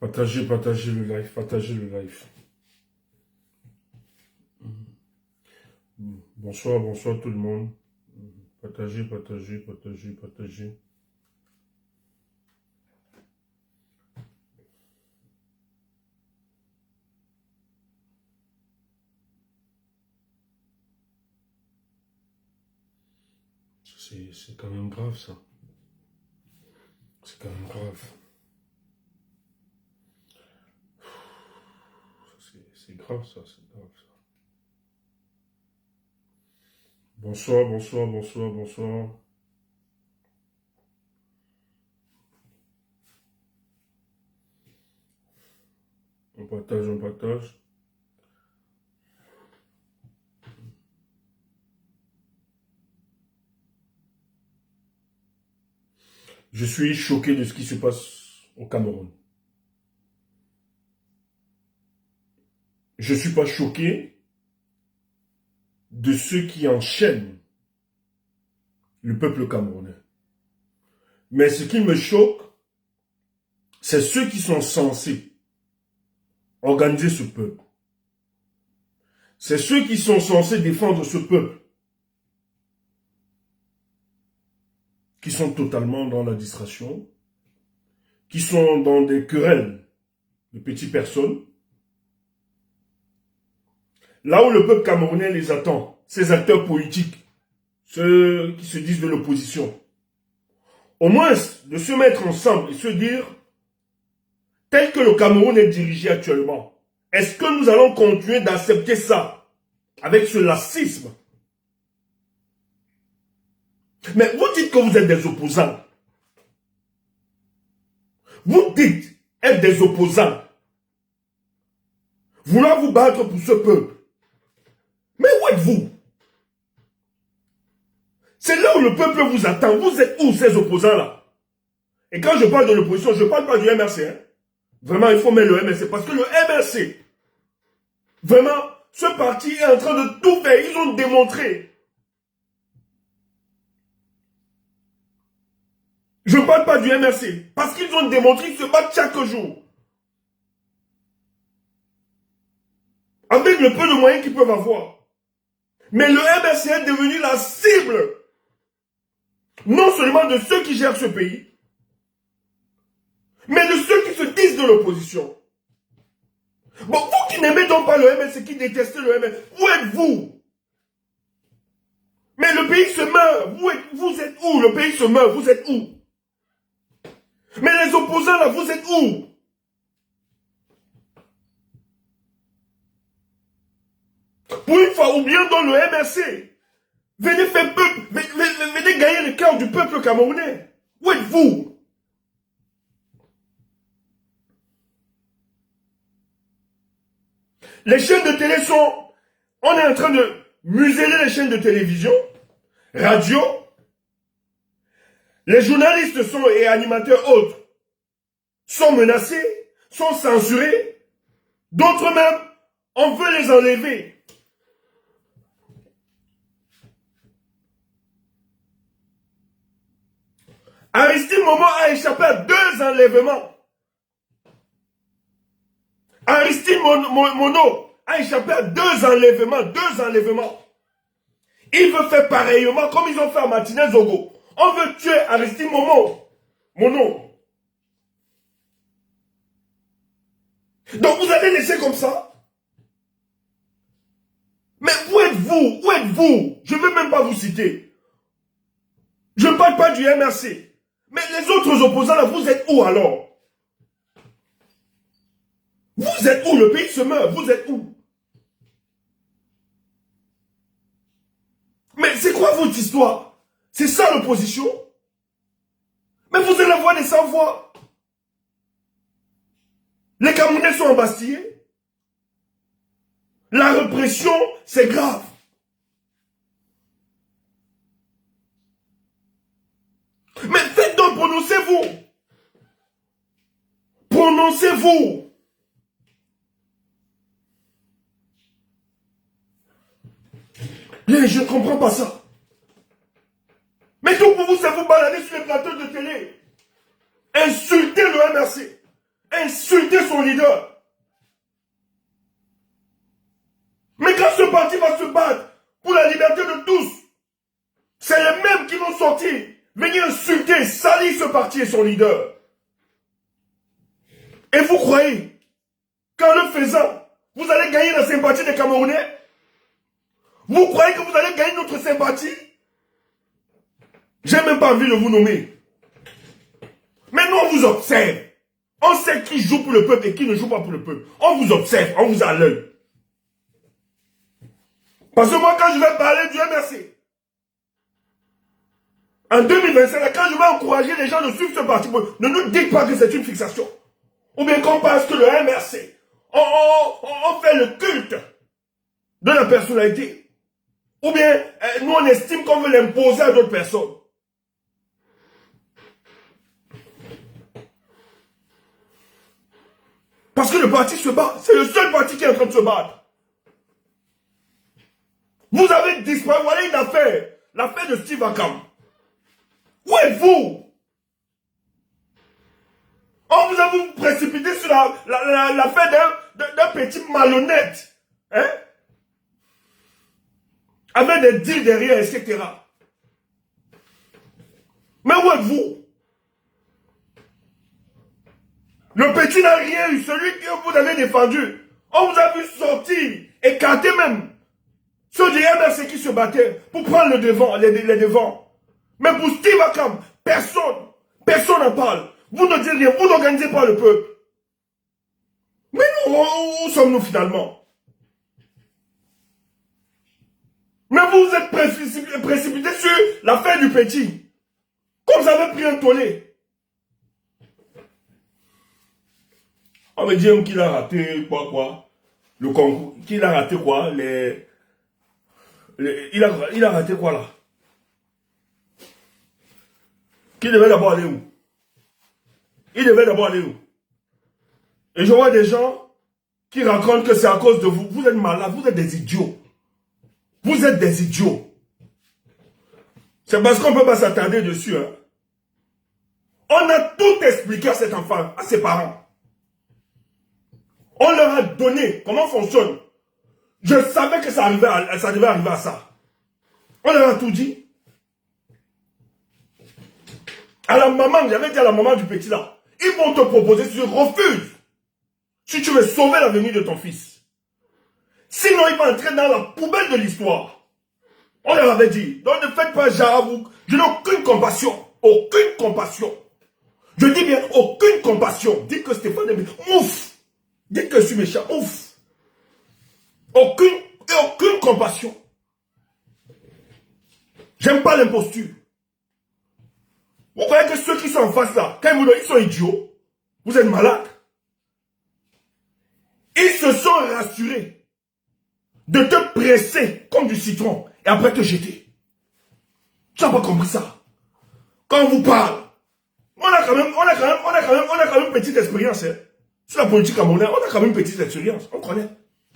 Partagez, partagez le live, partagez le live. Bonsoir, bonsoir tout le monde. Partagez, partagez, partagez, partagez. C'est quand même grave ça. C'est quand même grave. C'est grave ça, c'est grave ça. Bonsoir, bonsoir, bonsoir, bonsoir. On partage, on partage. Je suis choqué de ce qui se passe au Cameroun. Je ne suis pas choqué de ceux qui enchaînent le peuple camerounais. Mais ce qui me choque, c'est ceux qui sont censés organiser ce peuple. C'est ceux qui sont censés défendre ce peuple. Qui sont totalement dans la distraction. Qui sont dans des querelles de petites personnes. Là où le peuple camerounais les attend, ces acteurs politiques, ceux qui se disent de l'opposition, au moins de se mettre ensemble et se dire, tel que le Cameroun est dirigé actuellement, est-ce que nous allons continuer d'accepter ça avec ce laxisme? Mais vous dites que vous êtes des opposants. Vous dites être des opposants. Vouloir vous battre pour ce peuple. Mais où êtes-vous? C'est là où le peuple vous attend. Vous êtes où ces opposants-là? Et quand je parle de l'opposition, je ne parle pas du MRC. Hein? Vraiment, il faut mettre le MRC. Parce que le MRC, vraiment, ce parti est en train de tout faire. Ils ont démontré. Je ne parle pas du MRC. Parce qu'ils ont démontré qu'ils se battent chaque jour. Avec le peu de moyens qu'ils peuvent avoir. Mais le MRC est devenu la cible, non seulement de ceux qui gèrent ce pays, mais de ceux qui se disent de l'opposition. Bon, vous qui n'aimez donc pas le MRC, qui détestez le MRC, où êtes-vous? Mais le pays se meurt. Vous êtes où? Le pays se meurt. Vous êtes où? Mais les opposants là, vous êtes où? Pour une fois, oublions donc le MRC. Venez faire peuple, venez gagner le cœur du peuple camerounais. Où êtes-vous? Les chaînes de télé sont... On est en train de museler les chaînes de télévision, radio. Les journalistes et animateurs autres sont menacés, sont censurés. D'autres même, on veut les enlever. Aristide Momo a échappé à 2 enlèvements. Aristide Mono a échappé à 2 enlèvements. 2 enlèvements. Il veut faire pareillement comme ils ont fait à Martinez Zogo. On veut tuer Aristide Mono. Donc vous allez laisser comme ça? Mais où êtes-vous? Où êtes-vous? Je ne veux même pas vous citer. Je ne parle pas du MRC. Mais les autres opposants là, vous êtes où alors? Vous êtes où? Le pays se meurt. Vous êtes où? Mais c'est quoi votre histoire? C'est ça l'opposition? Mais vous allez avoir des sans-voix. Les Camerounais sont embastillés. La répression, c'est grave. Mais faites donc, prononcez-vous. Prononcez-vous. Je ne comprends pas ça. Mais tout pour vous, c'est vous balader sur les plateaux de télé. Insulter le MRC. insulté son leader. Mais quand ce parti va se battre pour la liberté de tous, c'est les mêmes qui vont sortir, venir insulter, salir ce parti et son leader. Et vous croyez qu'en le faisant, vous allez gagner la sympathie des Camerounais? Vous croyez que vous allez gagner notre sympathie? J'ai même pas envie de vous nommer. Mais nous, on vous observe. On sait qui joue pour le peuple et qui ne joue pas pour le peuple. On vous observe, on vous a à l'œil. Parce que moi, quand je vais parler du MRC, en 2025, quand je vais encourager les gens de suivre ce parti, ne nous dites pas que c'est une fixation. Ou bien qu'on pense que le MRC, on fait le culte de la personnalité. Ou bien, nous, on estime qu'on veut l'imposer à d'autres personnes. Parce que le parti se bat. C'est le seul parti qui est en train de se battre. Vous avez disparu. Voilà une affaire. L'affaire de Steve Akam. Où êtes-vous? On vous a vous précipité sur l'affaire d'un petit malhonnête. Hein? Avec des deals derrière, etc. Mais où êtes-vous? Le petit n'a rien eu, celui que vous avez défendu. On vous a vu sortir, écarter même ceux du MRC qui se battaient pour prendre le devant, les devants. Mais pour Steve Akam, personne n'en parle. Vous ne dites rien, vous n'organisez pas le peuple. Mais nous, où sommes-nous finalement? Mais vous vous êtes précipité sur l'affaire du petit. Comme vous avez pris un tollé. On me dit qu'il a raté quoi? Le concours. Qu'il a raté quoi? Il a raté quoi là? Qu'il devait d'abord aller où? Il devait d'abord aller où? Et je vois des gens qui racontent que c'est à cause de vous. Vous êtes malades, vous êtes des idiots. Vous êtes des idiots. C'est parce qu'on ne peut pas s'attarder dessus. Hein. On a tout expliqué à cet enfant, à ses parents. On leur a donné comment fonctionne. Je savais que ça devait arriver à ça. On leur a tout dit. À la maman, j'avais dit à la maman du petit là, ils vont te proposer, si tu refuses, si tu veux sauver l'avenir de ton fils. Sinon, il va entrer dans la poubelle de l'histoire. On leur avait dit, donc ne faites pas genre à vous. Je n'ai aucune compassion. Aucune compassion. Je dis bien, aucune compassion. Dites que Stéphane est ouf. Dites que je suis méchant, ouf. Aucune compassion. J'aime pas l'imposture. Vous croyez que ceux qui sont en face là, quand ils sont idiots, vous êtes malades. Ils se sont rassurés de te presser comme du citron et après te jeter. Tu n'as pas compris ça. Quand on vous parle, on a quand même une petite expérience. Hein. Sur la politique camerounaise, on a quand même une petite expérience. On connaît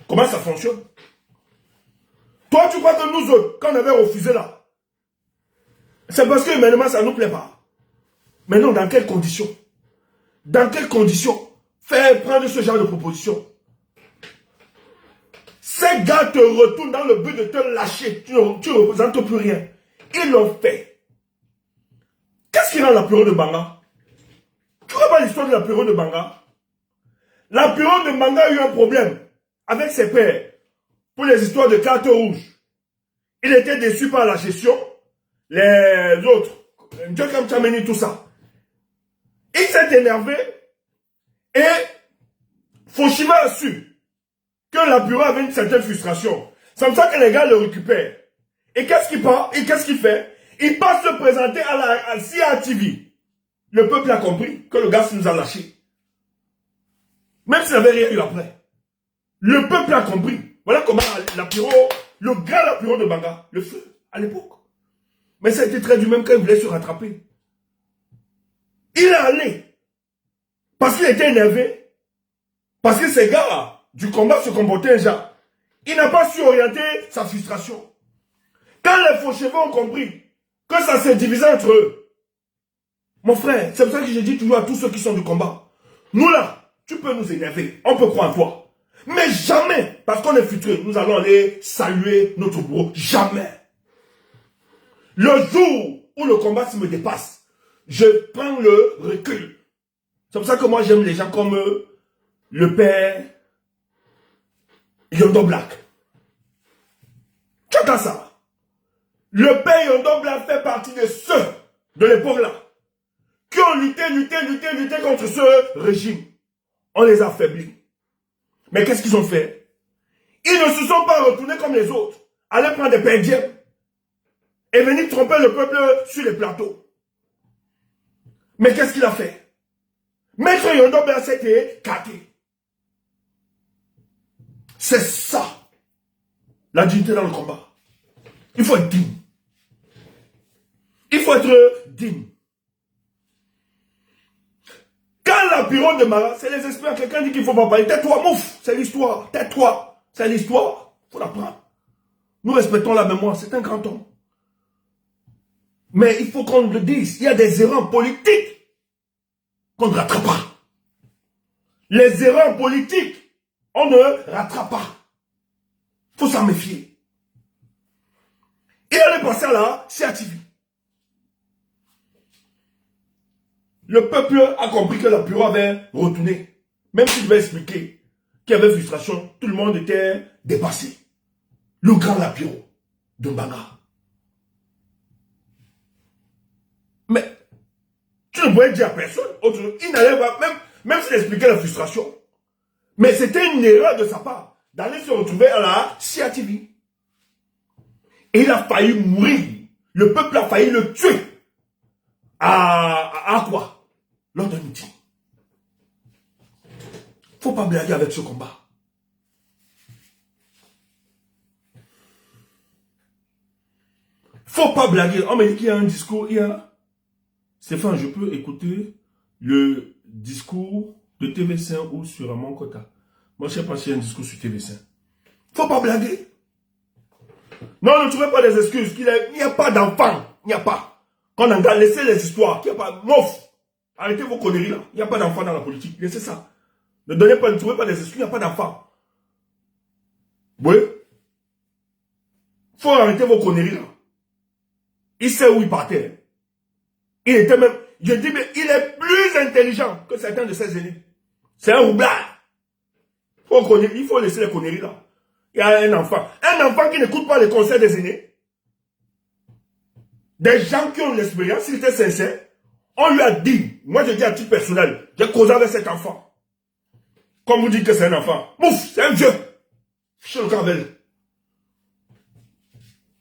comment ça fonctionne. Toi, tu crois que nous autres, quand on avait refusé là, c'est parce que humainement, ça ne nous plaît pas. Mais non, dans quelles conditions? Dans quelles conditions faire prendre ce genre de proposition? Ces gars te retournent dans le but de te lâcher. Tu ne représentes plus rien. Ils l'ont fait. Qu'est-ce qui rend l'apéro de Banga? Tu vois pas l'histoire de l'apéro de Banga? L'apéro de Banga a eu un problème avec ses pairs pour les histoires de cartes rouges. Il était déçu par la gestion. Les autres, Djokam Tchameni, tout ça. Il s'est énervé et Foshiva a su que l'apéro avait une certaine frustration. C'est comme ça que les gars le récupèrent. Et qu'est-ce qu'il fait? Il passe se présenter à CIA TV. Le peuple a compris que le gars nous a lâchés. Même s'il n'avait rien eu après. Le peuple a compris. Voilà comment l'apéro, le grand apéro de Banga, le feu, à l'époque. Mais ça a été très dur même quand il voulait se rattraper. Il est allé. Parce qu'il était énervé. Parce que ces gars du combat se comportaient déjà. Il n'a pas su orienter sa frustration. Quand les faux cheveux ont compris que ça s'est divisé entre eux. Mon frère, c'est pour ça que je dis toujours à tous ceux qui sont du combat. Nous là, tu peux nous énerver, on peut croire en toi. Mais jamais, parce qu'on est futur, nous allons aller saluer notre bourreau. Jamais. Le jour où le combat me dépasse, je prends le recul. C'est pour ça que moi j'aime les gens comme le père Yondo Black. Tu entends ça? Le père Yondo Black fait partie de ceux de l'époque-là qui ont lutté contre ce régime. On les a affaiblis. Mais qu'est-ce qu'ils ont fait? Ils ne se sont pas retournés comme les autres, aller prendre des perdièmes et venir tromper le peuple sur les plateaux. Mais qu'est-ce qu'il a fait? Maître Yondo Black s'était caqué. C'est ça, la dignité dans le combat. Il faut être digne. Il faut être digne. Quand la pyramide de Mara, c'est les experts, quelqu'un dit qu'il ne faut pas parler. Tais-toi, mouf, c'est l'histoire. Tais-toi, c'est l'histoire. Il faut l'apprendre. Nous respectons la mémoire, c'est un grand homme. Mais il faut qu'on le dise, il y a des erreurs politiques qu'on ne rattrape pas. Les erreurs politiques, on ne rattrape pas. Il faut s'en méfier. Il allait passer à la CATV. Le peuple a compris que la bureau avait retourné. Même s'il devait expliquer qu'il y avait frustration, tout le monde était dépassé. Le grand Lapiro de Mbanga. Mais tu ne pouvais dire à personne. Il n'allait pas, même s'il expliquait la frustration. Mais c'était une erreur de sa part d'aller se retrouver à la CATV. Et il a failli mourir. Le peuple a failli le tuer. À quoi? Lors d'un meeting. Faut pas blaguer avec ce combat. Faut pas blaguer. On m'a dit qu'il y a un discours. Il y a... Stéphane, je peux écouter le discours de TV5 ou sur Amon Kota. Moi, je sais pas s'il y a un discours sur TV5. Faut pas blaguer. Non, ne trouvez pas des excuses. Il n'y a pas d'enfant. Il n'y a pas. Quand on a laissé les histoires, qu'il n'y a pas... Mouf. Arrêtez vos conneries là. Il n'y a pas d'enfant dans la politique. Laissez ça. Ne trouvez pas des excuses. Il n'y a pas d'enfant. Oui. Faut arrêter vos conneries là. Il sait où il partait. Il était même... Je dis, mais il est plus intelligent que certains de ses aînés. C'est un roublard. Il faut laisser les conneries là. Il y a un enfant. Un enfant qui n'écoute pas les conseils des aînés. Des gens qui ont l'expérience, s'il était sincère, on lui a dit, moi je dis à titre personnel, j'ai causé avec cet enfant. Comme vous dites que c'est un enfant. Mouf, c'est un vieux. Fichez le Carvel.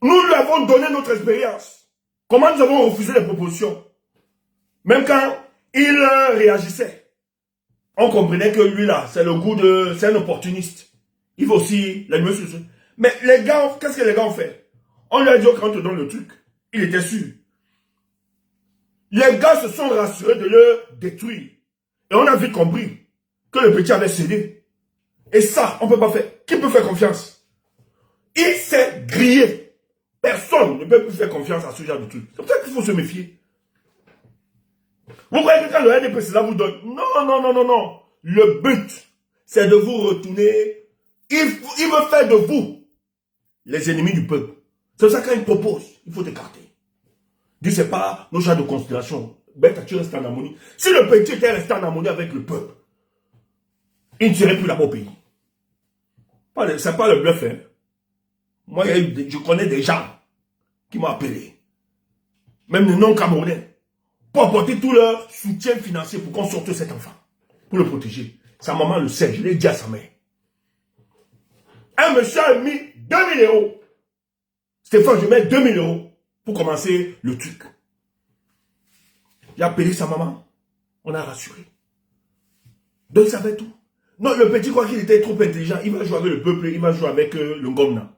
Nous lui avons donné notre expérience. Comment nous avons refusé les propositions? Même quand il réagissait, on comprenait que lui là, c'est le goût de... C'est un opportuniste. Il veut aussi la nuit sur ce. Mais les gars, qu'est-ce que les gars ont fait? On lui a dit quand on te donne le truc, il était sûr. Les gars se sont rassurés de le détruire. Et on a vite compris que le petit avait cédé. Et ça, on ne peut pas faire. Qui peut faire confiance? Il s'est grillé. Personne ne peut plus faire confiance à ce genre de truc. C'est pour ça qu'il faut se méfier. Vous croyez que quand le RDPC là vous donne? Non. Le but, c'est de vous retourner. Il veut faire de vous les ennemis du peuple. C'est pour ça qu'il propose, il faut écarter. Dis, c'est pas nos gens de considération. Bête, tu restes en harmonie. Si le petit était resté en harmonie avec le peuple, il ne serait plus là-bas au pays. C'est pas le bluff. Hein. Moi, je connais des gens qui m'ont appelé, même les non-camerounais, pour apporter tout leur soutien financier pour qu'on sorte cet enfant, pour le protéger. Sa maman le sait, je l'ai dit à sa mère. Un monsieur a mis 2000 €. Stéphane, je mets 2000 € pour commencer le truc. Il a appelé sa maman. On a rassuré. Donc il savait tout. Non, le petit croit qu'il était trop intelligent. Il va jouer avec le peuple, il va jouer avec le Ngomna.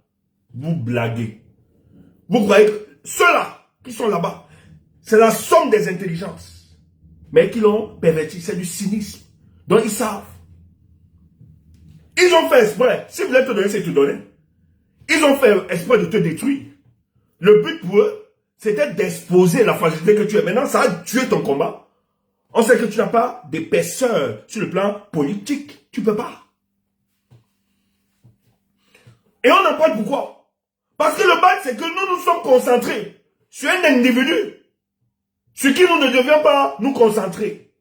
Vous blaguez. Vous croyez que ceux-là qui sont là-bas, c'est la somme des intelligences. Mais qui l'ont perverti, c'est du cynisme. Donc ils savent. Ils ont fait exprès. Si vous voulez te donner, c'est te donner. Ils ont fait exprès de te détruire. Le but pour eux, c'était d'exposer la fragilité que tu es. Maintenant, ça a tué ton combat. On sait que tu n'as pas d'épaisseur sur le plan politique. Tu ne peux pas. Et on n'a pas de pourquoi. Parce que le bal, c'est que nous nous sommes concentrés sur un individu. Sur qui nous ne devions pas nous concentrer.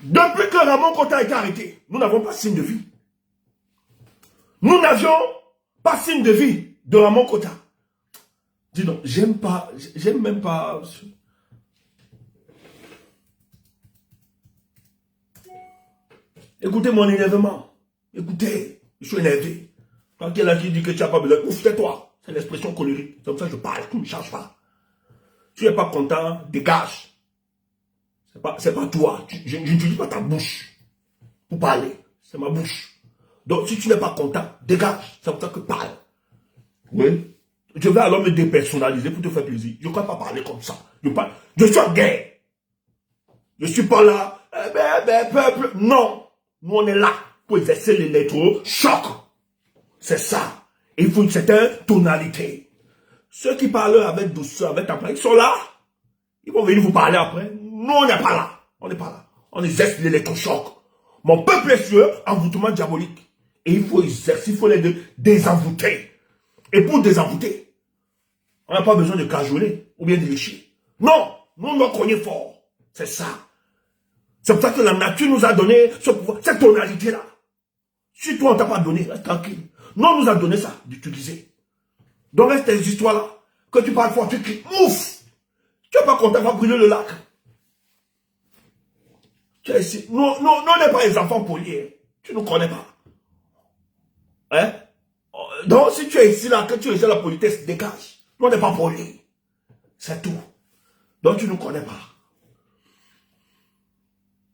Depuis que Ramon Kota a été arrêté, nous n'avons pas signe de vie. Nous n'avions pas signe de vie de Ramon Kota. Dis donc, j'aime même pas. Écoutez mon énervement. Écoutez, je suis énervé. Quand quelqu'un qui dit que tu n'as pas besoin, ouf, tais-toi. C'est l'expression colérique. C'est comme ça que je parle, tu ne me charges pas. Tu n'es pas content, dégage. C'est pas toi. Je n'utilise pas ta bouche pour parler. C'est ma bouche. Donc si tu n'es pas content, dégage. C'est pour ça que je parle. Oui. Je vais alors me dépersonnaliser pour te faire plaisir. Je ne crois pas parler comme ça. Je suis en guerre. Je ne suis pas là. Peuple. Non. Nous on est là pour exercer l'électro-choc. C'est ça. Il faut une certaine tonalité. Ceux qui parlent avec douceur, avec tempérance, ils sont là. Ils vont venir vous parler après. Nous, on n'est pas là. On n'est pas là. On exerce l'électrochoc. Mon peuple est sur envoûtement diabolique. Et il faut exercer, il faut les désenvoûter. Et pour désenvoûter, on n'a pas besoin de cajoler ou bien de lécher. Non, nous, on doit cogner fort. C'est ça. C'est pour ça que la nature nous a donné ce pouvoir, cette tonalité-là. Si toi, on ne t'a pas donné, reste tranquille. Non, on nous a donné ça, d'utiliser. Donc, reste tes histoires-là. Que tu parles fort, tu cries, ouf! Tu n'es pas content, va brûler le lac. Tu es ici. Nous, on n'est pas les enfants poliers. Tu ne nous connais pas. Hein? Donc, si tu es ici, là, que tu es la politesse, dégage. Nous, on n'est pas polis. C'est tout. Donc, tu ne nous connais pas.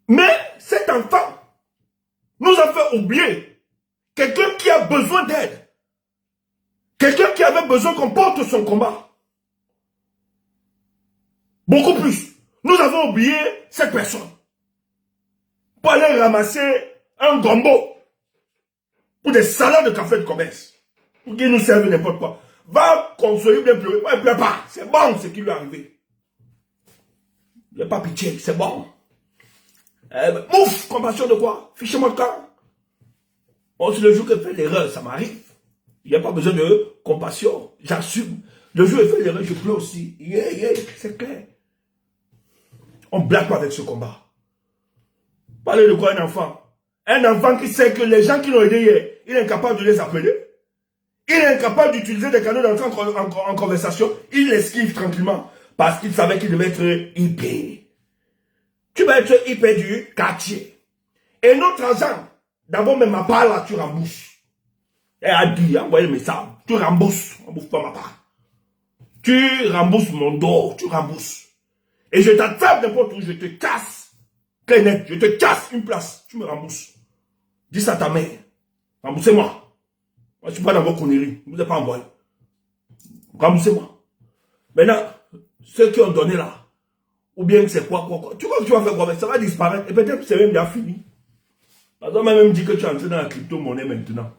Mais, cet enfant nous a fait oublier quelqu'un qui a besoin d'aide. Quelqu'un qui avait besoin qu'on porte son combat. Beaucoup plus. Nous avons oublié cette personne. Pour aller ramasser un gombo. Pour des salades de café de commerce. Pour qu'il nous serve n'importe quoi. Va consoler, bien pleurer. Ouais, pleure pas. C'est bon ce qui lui est arrivé. Il n'y a pas pitié, c'est bon. Mouf, compassion de quoi? Fichez-moi le camp. Bon, c'est le jour que je fais l'erreur, ça m'arrive. Il n'y a pas besoin de compassion. J'assume. Le jour où je fais l'erreur, je pleure aussi. C'est clair. On blague pas avec ce combat. Parlez de quoi un enfant? Un enfant qui sait que les gens qui l'ont aidé hier, il est incapable de les appeler. Il est incapable d'utiliser des canaux d'entrée en conversation. Il l'esquive tranquillement. Parce qu'il savait qu'il devait être IP. Tu vas être IP du quartier. Et notre agent, d'abord même ma part là, tu rembourses. Elle a dit, envoyé le message. Tu rembourses. Rembourse pas ma part. Tu rembourses mon dos. Tu rembourses. Et je t'attrape n'importe où. Je te casse. Clair net. Je te casse une place. Tu me rembourses. Dis ça à ta mère. Remboursez-moi. Moi, je ne suis pas dans vos conneries. Je ne vous ai pas envoyé. Remboursez-moi. Maintenant, ceux qui ont donné là, ou bien que c'est quoi. Tu crois que tu vas faire quoi? Ça va disparaître. Et peut-être que c'est même déjà fini. Parce qu'on m'a même dit que tu es entré dans la crypto-monnaie maintenant.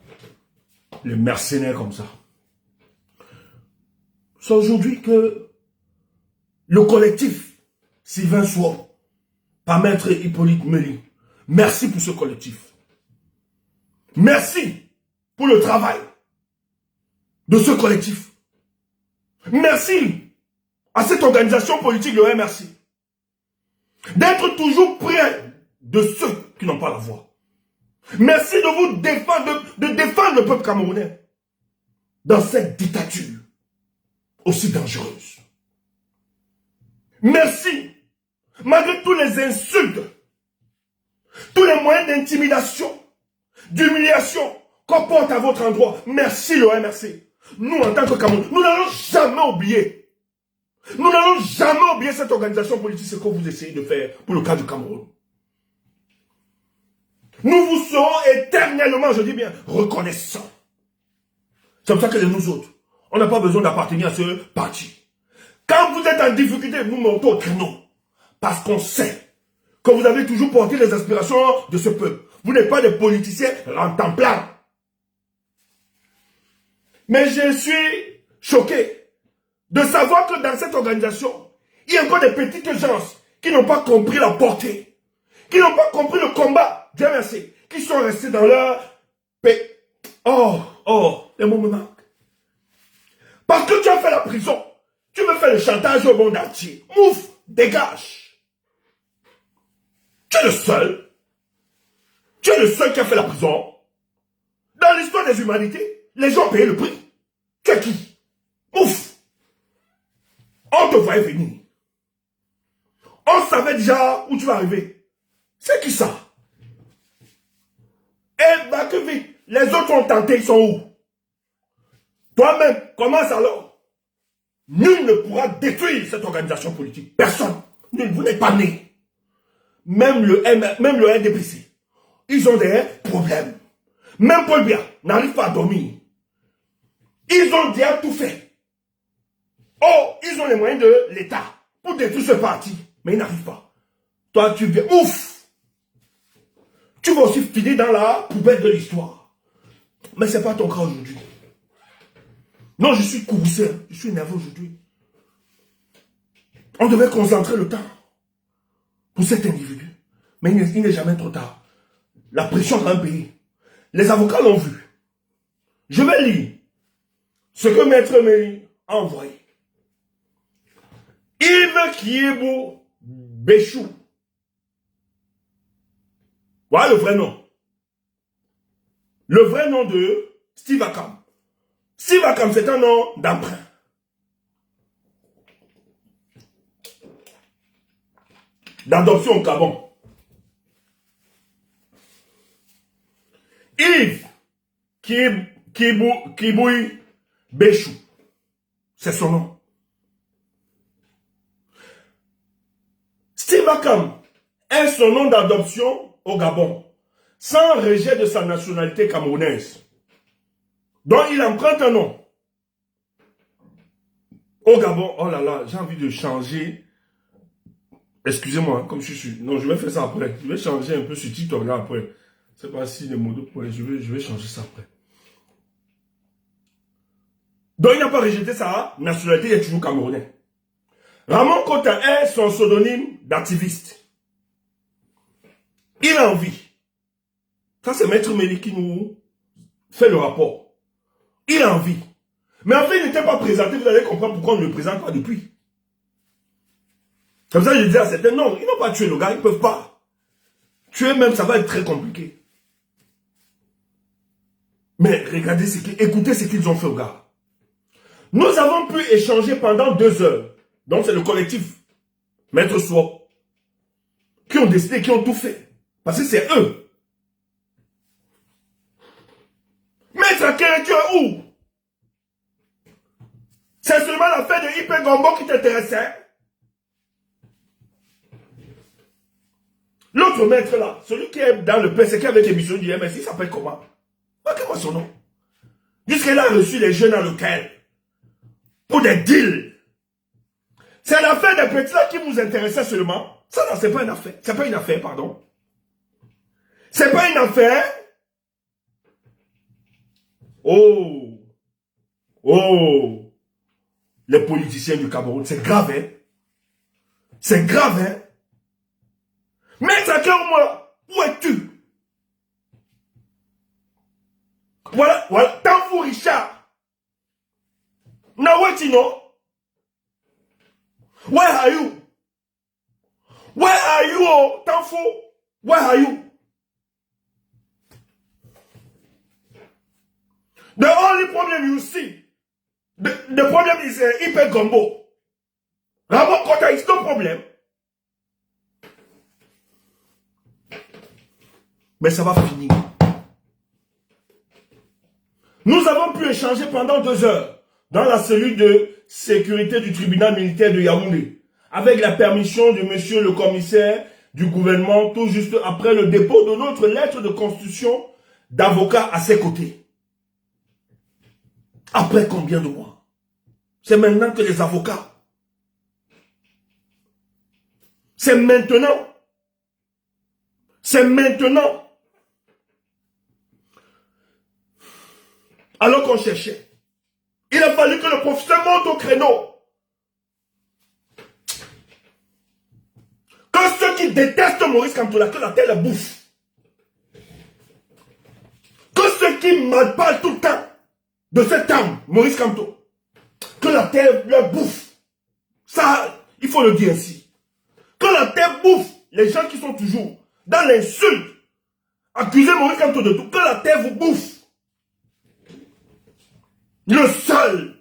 Les mercenaires comme ça. C'est aujourd'hui que le collectif Sylvain Soir, par Maître Hippolyte Meli, merci pour ce collectif. Merci pour le travail de ce collectif. Merci à cette organisation politique de MRC d'être toujours près de ceux qui n'ont pas la voix. Merci de vous défendre, de défendre le peuple camerounais dans cette dictature aussi dangereuse. Merci, malgré tous les insultes, tous les moyens d'intimidation, d'humiliation qu'on porte à votre endroit. Merci le MRC. Nous, en tant que Cameroun, nous n'allons jamais oublier. Nous n'allons jamais oublier cette organisation politique, ce que vous essayez de faire pour le cas du Cameroun. Nous vous serons éternellement, je dis bien, reconnaissants. C'est pour ça que nous autres, on n'a pas besoin d'appartenir à ce parti. Quand vous êtes en difficulté, nous montons au créneau. Parce qu'on sait que vous avez toujours porté les aspirations de ce peuple. Vous n'êtes pas des politiciens rentemplant. Mais je suis choqué de savoir que dans cette organisation, il y a encore des petites gens qui n'ont pas compris la portée, qui n'ont pas compris le combat, Dieu merci, qui sont restés dans leur paix. Les mots me manquent. Parce que tu as fait la prison, tu me fais le chantage au monde entier. Mouf, dégage. Tu es le seul. Tu es le seul qui a fait la prison. Dans l'histoire des humanités, les gens payaient le prix. Tu es qui? Ouf! On te voyait venir. On savait déjà où tu vas arriver. C'est qui ça? Eh bah que vite. Les autres ont tenté, ils sont où? Toi-même, commence alors. Nul ne pourra détruire cette organisation politique. Personne. Nul, vous n'êtes pas né. Même le NDPC. Ils ont des problèmes. Même Paul Biya n'arrive pas à dormir. Ils ont déjà tout fait. Oh, ils ont les moyens de l'État pour détruire ce parti. Mais ils n'arrivent pas. Toi, tu viens. Ouf! Tu vas aussi finir dans la poubelle de l'histoire. Mais ce n'est pas ton cas aujourd'hui. Non, je suis courroucé. Je suis nerveux aujourd'hui. On devait concentrer le temps pour cet individu. Mais il n'est jamais trop tard. La pression dans un pays. Les avocats l'ont vu. Je vais lire ce que Maître Méry a envoyé. Yves Kiebou Béchou. Voilà le vrai nom. Le vrai nom de Steve Akam. Steve Akam, c'est un nom d'emprunt. D'adoption au Gabon. Yves Kiebou Béchou. C'est son nom. Steve Akam est son nom d'adoption au Gabon, sans rejet de sa nationalité camerounaise. Donc il emprunte un nom. Au Gabon, oh là là, j'ai envie de changer. Excusez-moi, comme je suis... Non, je vais faire ça après. Je vais changer un peu ce titre là après. Je ne sais pas si les mots de points, je vais changer ça après. Donc il n'a pas rejeté sa nationalité, il est toujours camerounais. Ramon Kota est son pseudonyme d'activiste. Il a envie. Ça, c'est Maître Méry qui nous fait le rapport. Il a envie. Mais en fait, il n'était pas présenté. Vous allez comprendre pourquoi on ne le présente pas depuis. Comme ça, je disais à certains, non, ils n'ont pas tué le gars, ils ne peuvent pas. Tuer même, ça va être très compliqué. Mais regardez, écoutez ce qu'ils ont fait au gars. Nous avons pu échanger pendant 2 heures. Donc, c'est le collectif Maître Swap qui ont décidé, qui ont tout fait. Parce que c'est eux. Maître Akere, tu es où? C'est seulement l'affaire de Ipe Gombo qui t'intéressait. L'autre maître là, celui qui est dans le PSK avec l'émission du MSI, il s'appelle comment? Marquez-moi son nom. Jusqu'il a reçu les jeunes à l'hôtel. Pour des deals. C'est l'affaire des petits là qui vous intéressait seulement. Ça, non, c'est pas une affaire. C'est pas une affaire, pardon. C'est pas une affaire. Oh. Oh. Les politiciens du Cameroun, c'est grave, hein. C'est grave, hein. Maître Akere, moi, où es-tu? Voilà, voilà. Tanfou Richard. Now what you know? Where are you? Where are you, oh, Tanfou? Where are you? The only problem you see, the problem is Ipe Gombo. Ramon Kota is no problem. Mais ça va finir. Nous avons pu échanger pendant 2 heures dans la cellule de sécurité du tribunal militaire de Yaoundé, avec la permission de monsieur le commissaire du gouvernement, tout juste après le dépôt de notre lettre de constitution d'avocat à ses côtés. Après combien de mois? C'est maintenant que les avocats. C'est maintenant. C'est maintenant. Alors qu'on cherchait. Il a fallu que le professeur monte au créneau. qui détestent Maurice Kamto, que la terre le bouffe. Que ceux qui mal parlent tout le temps de cet homme, Maurice Kamto, que la terre le bouffe. Ça, il faut le dire ainsi. Que la terre bouffe les gens qui sont toujours dans l'insulte, accuser Maurice Kamto de tout, que la terre vous bouffe. Le seul.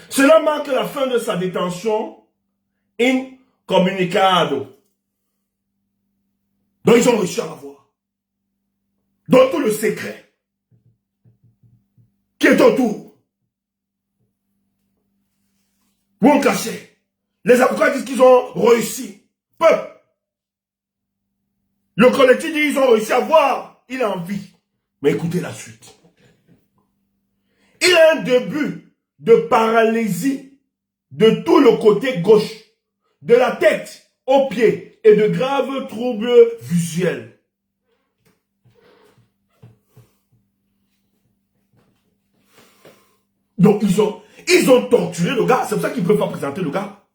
Cela marque la fin de sa détention incommunicado. Donc ils ont réussi à l'avoir. Dans tout le secret qui est autour. Où on cachait. Les avocats disent qu'ils ont réussi. Peuple. Le collectif dit qu'ils ont réussi à voir. Il a envie. Mais écoutez la suite. Il a un début de paralysie de tout le côté gauche, de la tête aux pieds et de graves troubles visuels. Donc ils ont torturé le gars. C'est pour ça qu'ils ne peuvent pas présenter le gars.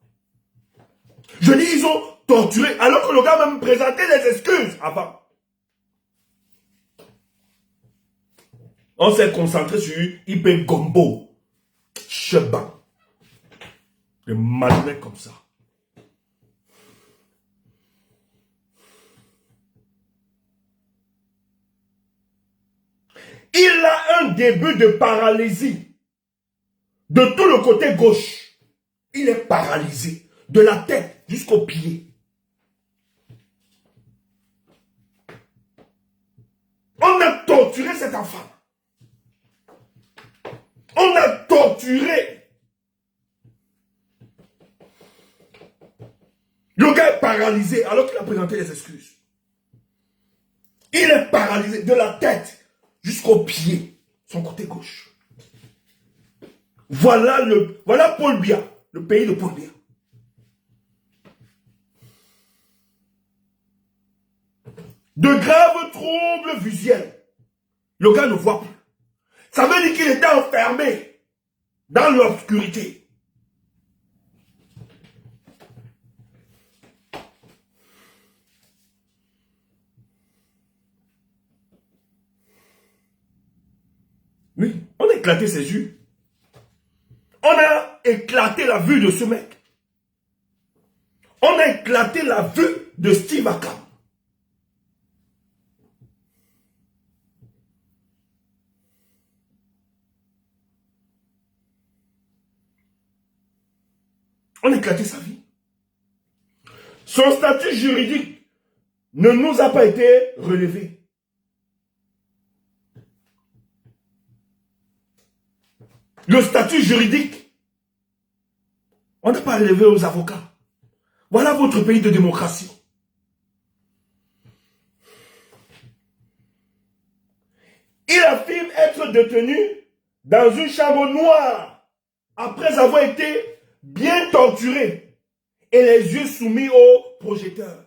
Je dis ils ont torturé alors que le gars même présentait des excuses avant. On s'est concentré sur Ipe Gombo. Cheban. Des malhonnêtes comme ça. Il a un début de paralysie. De tout le côté gauche. Il est paralysé. De la tête jusqu'aux pieds. On a torturé cet enfant. On a torturé. Le gars est paralysé alors qu'il a présenté les excuses. Il est paralysé de la tête jusqu'aux pieds, son côté gauche. Voilà Paul Biya, le pays de Paul Biya. De graves troubles visuels. Le gars ne voit plus. Ça veut dire qu'il était enfermé dans l'obscurité. Oui, on a éclaté ses yeux. On a éclaté la vue de ce mec. On a éclaté la vue de Steve Akam. On a éclaté sa vie. Son statut juridique ne nous a pas été relevé. Le statut juridique, on n'a pas relevé aux avocats. Voilà votre pays de démocratie. Il affirme être détenu dans une chambre noire après avoir été bien torturé et les yeux soumis au projecteur.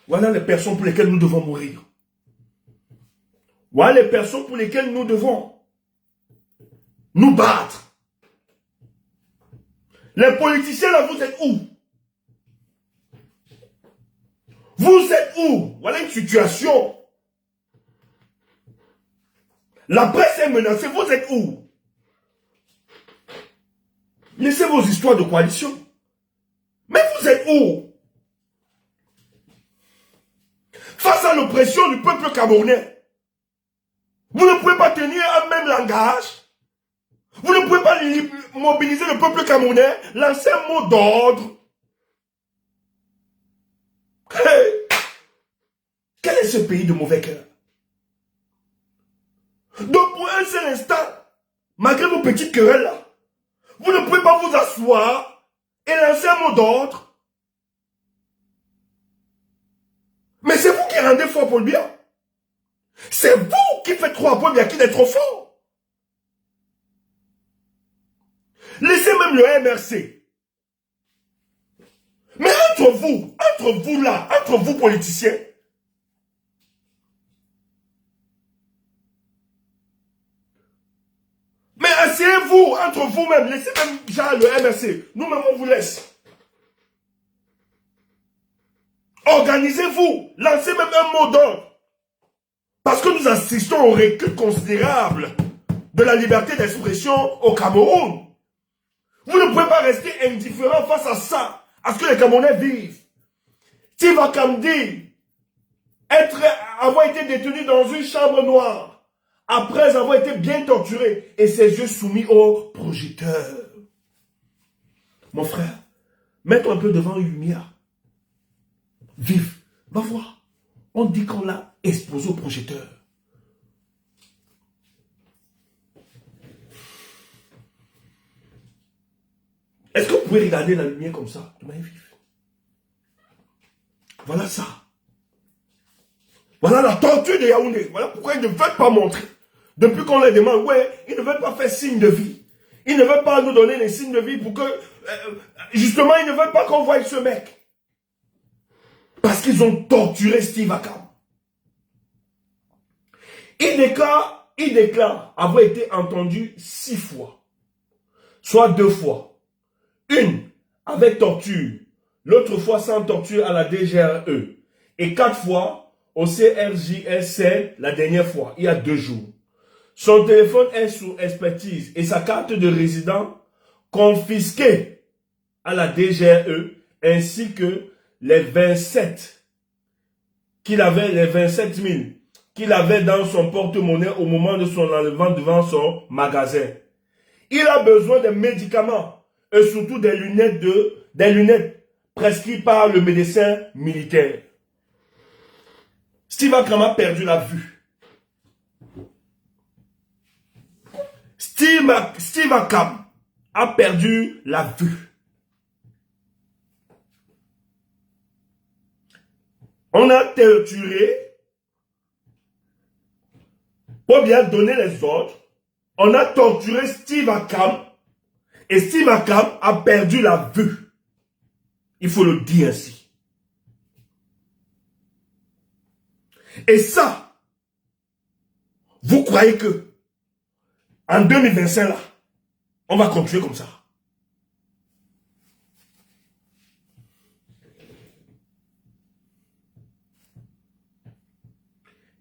Voilà les personnes pour lesquelles nous devons mourir. Voilà les personnes pour lesquelles nous devons nous battre. Les politiciens là, vous êtes où? Vous êtes où? Voilà une situation. La presse est menacée, vous êtes où? Laissez vos histoires de coalition. Mais vous êtes où? Face à l'oppression du peuple camerounais, vous ne pouvez pas tenir un même langage. Vous ne pouvez pas mobiliser le peuple camerounais, lancer un mot d'ordre. Hey! Quel est ce pays de mauvais cœur? Donc pour un seul instant, malgré vos petites querelles là, vous ne pouvez pas vous asseoir et lancer un mot d'ordre. Mais c'est vous qui rendez fort Paul Biya. C'est vous qui faites croire à Paul Biya qu'il est trop fort. Laissez même le MRC. Mais entre vous là, entre vous politiciens, Asseyez-vous entre vous-même. Laissez même genre le MRC. Nous-mêmes, on vous laisse. Organisez-vous. Lancez même un mot d'ordre. Parce que nous assistons au recul considérable de la liberté d'expression au Cameroun. Vous ne pouvez pas rester indifférent face à ça, à ce que les Camerounais vivent. Steve Kamdi, avoir été détenu dans une chambre noire, après avoir été bien torturé, et ses yeux soumis au projecteur. Mon frère, mets-toi un peu devant une lumière. Vive, va voir. On dit qu'on l'a exposé au projecteur. Est-ce que vous pouvez regarder la lumière comme ça, de manière vive? Voilà ça. Voilà la torture de Yaoundé. Voilà pourquoi ils ne veulent pas montrer. Depuis qu'on les demande, ouais, ils ne veulent pas faire signe de vie. Ils ne veulent pas nous donner les signes de vie pour que, justement, ils ne veulent pas qu'on voie ce mec. Parce qu'ils ont torturé Steve Akam. Il déclare avoir été entendu 6 fois. Soit 2 fois. Une avec torture. L'autre fois sans torture à la DGRE. Et 4 fois au CRJSL la dernière fois, il y a 2 jours. Son téléphone est sous expertise et sa carte de résident confisquée à la DGRE ainsi que les 27 000 qu'il avait dans son porte-monnaie au moment de son enlèvement devant son magasin. Il a besoin de médicaments et surtout des lunettes prescrites par le médecin militaire. Steve Akam a perdu la vue. Steve Akam a perdu la vue. On a torturé pour bien donner les ordres. On a torturé Steve Akam et Steve Akam a perdu la vue. Il faut le dire ainsi. Et ça, vous croyez que en 2025 là, on va continuer comme ça?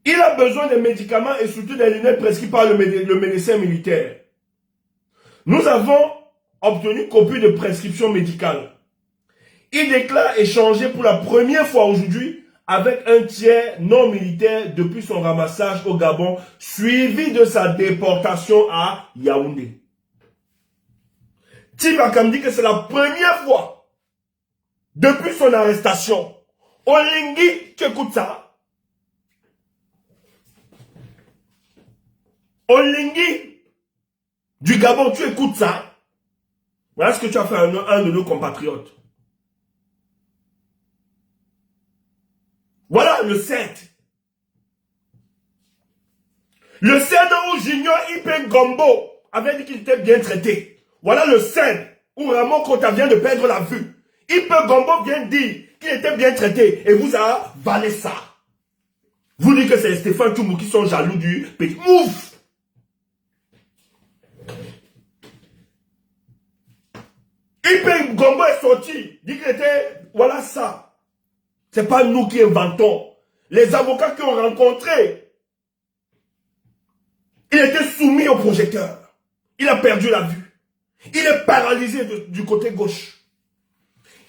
Il a besoin de médicaments et surtout des lunettes prescrites par le médecin militaire. Nous avons obtenu copie de prescription médicale. Il déclare échanger pour la première fois aujourd'hui avec un tiers non militaire depuis son ramassage au Gabon, suivi de sa déportation à Yaoundé. Steve Akam dit que c'est la première fois depuis son arrestation. Olingi, tu écoutes ça? Olingi du Gabon, tu écoutes ça? Voilà ce que tu as fait à un de nos compatriotes. Voilà le 7. Le 7 où Junior Ipen Gombo avait dit qu'il était bien traité. Voilà le 7 où Ramon Kota vient de perdre la vue. Ipen Gombo vient dire qu'il était bien traité et vous avalez ça. Vous dites que c'est Stéphane Toumou qui sont jaloux du pays. Ouf! Ipen Gombo est sorti, dit qu'il était, voilà ça. Ce n'est pas nous qui inventons. Les avocats qui ont rencontré, il était soumis au projecteur. Il a perdu la vue. Il est paralysé du côté gauche.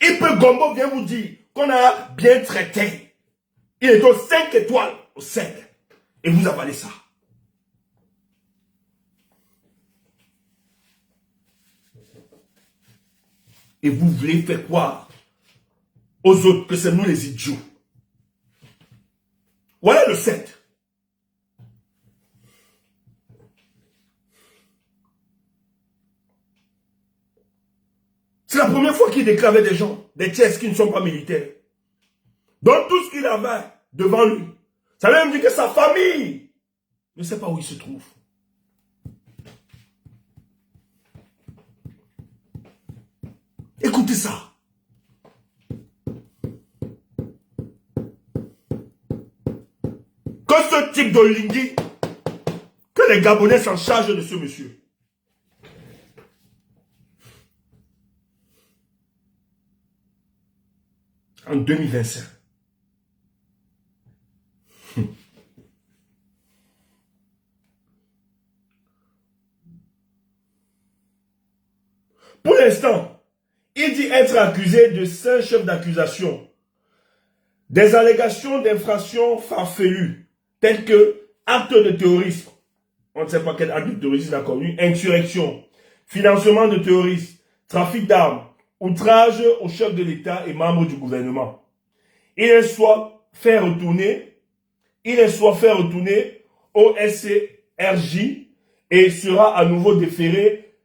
Ipen Gombo vient vous dire qu'on a bien traité. Il est aux 5 étoiles au 7. Et vous avalez ça. Et vous voulez faire croire aux autres que c'est nous les idiots. Voilà le 7. C'est la première fois qu'il déclarait des gens, des tiers qui ne sont pas militaires. Donc tout ce qu'il avait devant lui, ça veut même dire que sa famille ne sait pas où il se trouve. Écoutez ça. Que ce type d'Olingi, que les Gabonais s'en chargent de ce monsieur. 2025. Pour l'instant, il dit être accusé de 5 chefs d'accusation, des allégations d'infractions farfelues, telles que acte de terrorisme, on ne sait pas quel acte de terrorisme il a commis, insurrection, financement de terrorisme, trafic d'armes, outrage aux chefs de l'État et membres du gouvernement. Il est soit fait retourner au SCRJ et sera à nouveau déféré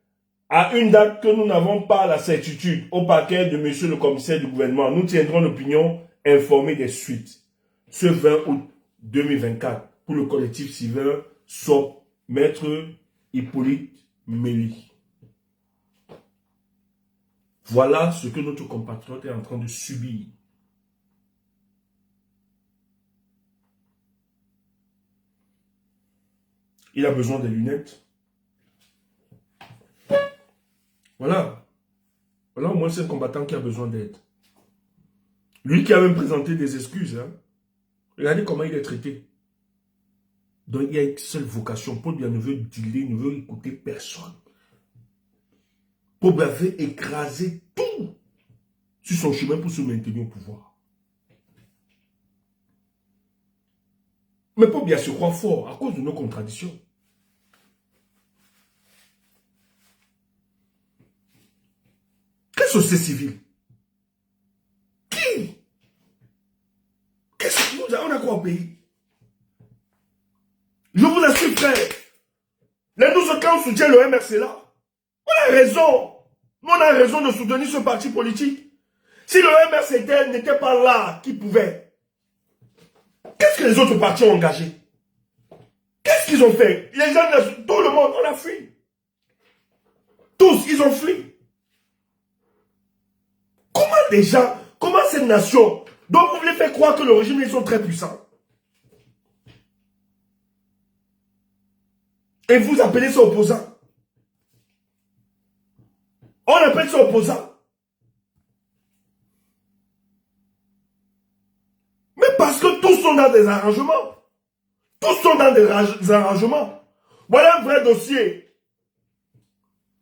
à une date que nous n'avons pas la certitude au parquet de monsieur le commissaire du gouvernement. Nous tiendrons l'opinion informée des suites. Ce 20 août 2024, pour le collectif civil, SOP, Maître Hippolyte Méli. Voilà ce que notre compatriote est en train de subir. Il a besoin des lunettes. Voilà. Voilà, au moins c'est un combattant qui a besoin d'aide. Lui qui a même présenté des excuses. Hein. Regardez comment il est traité. Donc il y a une seule vocation. Paul Biya ne veut dealer, ne veut écouter personne. Paul Biya veut écraser tout sur son chemin pour se maintenir au pouvoir. Mais Paul Biya se croit fort à cause de nos contradictions. Quelle société civile? Qui? Qu'est-ce que on a quoi au pays? Je vous assure, frère. Les 12 camps soutiennent le MRC là. On a raison. On a raison de soutenir ce parti politique. Si le MRC n'était pas là, qui pouvait? Qu'est-ce que les autres partis ont engagé? Qu'est-ce qu'ils ont fait? Les gens, tout le monde, on a fui. Tous, ils ont fui. Comment des gens, comment cette nation, donc vous voulez faire croire que le régime, ils sont très puissants? Et vous appelez ça opposant? On appelle ça opposant. Mais parce que tous sont dans des arrangements. Tous sont dans des arrangements. Voilà un vrai dossier.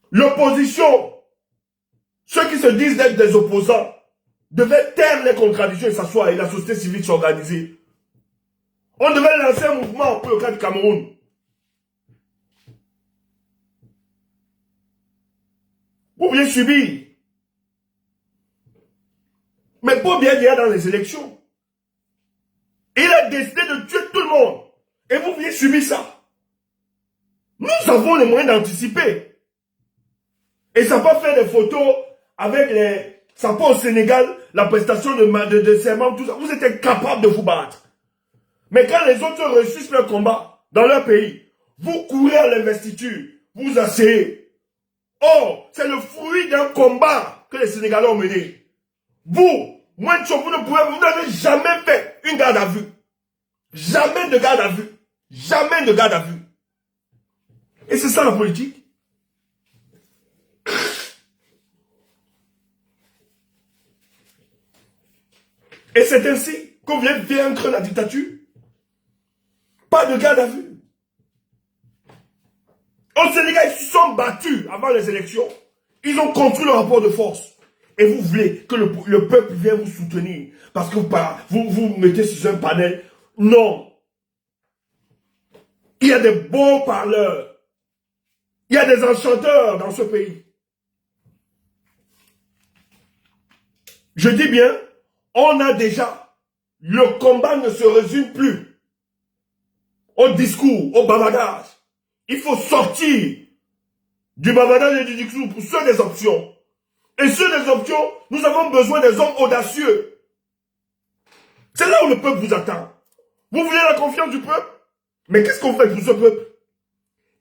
L'opposition, ceux qui se disent d'être des opposants, devaient taire les contradictions et s'asseoir et la société civile s'organiser. On devait lancer un mouvement pour le cas du Cameroun. Vous vouliez subir. Mais Paul Biya est dans les élections. Il a décidé de tuer tout le monde. Et vous vouliez subir ça. Nous avons les moyens d'anticiper. Et ça peut faire des photos avec les... Ça peut au Sénégal, la prestation de serment, tout ça. Vous êtes incapable de vous battre. Mais quand les autres réussissent leur combat dans leur pays, vous courez à l'investiture, vous asseyez. Or, c'est le fruit d'un combat que les Sénégalais ont mené. Vous, moins de choses, vous n'avez jamais fait une garde à vue. Jamais de garde à vue. Jamais de garde à vue. Et c'est ça la politique. Et c'est ainsi qu'on vient vaincre la dictature. Pas de garde à vue. Au Sénégal, ils se sont battus avant les élections. Ils ont construit le rapport de force. Et vous voulez que le peuple vienne vous soutenir. Parce que vous mettez sur un panel. Non. Il y a des beaux parleurs. Il y a des enchanteurs dans ce pays. Je dis bien, on a déjà. Le combat ne se résume plus au discours, au bavardage. Il faut sortir du bavardage et du discours pour ceux des options. Et ceux des options, nous avons besoin des hommes audacieux. C'est là où le peuple vous attend. Vous voulez la confiance du peuple? Mais qu'est-ce qu'on fait pour ce peuple?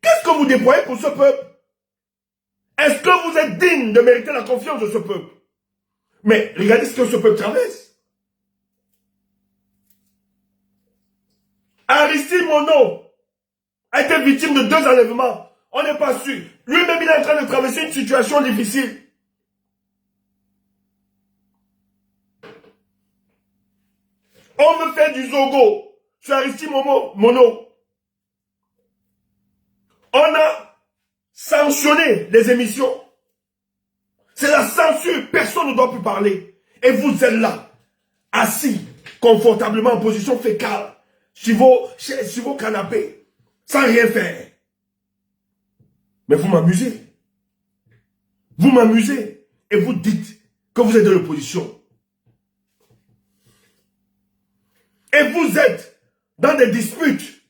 Qu'est-ce que vous déployez pour ce peuple? Est-ce que vous êtes digne de mériter la confiance de ce peuple? Mais regardez ce que ce peuple traverse. Aristide Mono a été victime de 2 enlèvements. On n'est pas sûr. Lui-même, il est en train de traverser une situation difficile. On me fait du zogo sur Aristide Mono. On a sanctionné les émissions. C'est la censure. Personne ne doit plus parler. Et vous êtes là, assis confortablement en position fécale, sur vos canapés, sans rien faire. Mais vous m'amusez. Vous m'amusez. Et vous dites que vous êtes de l'opposition. Et vous êtes dans des disputes.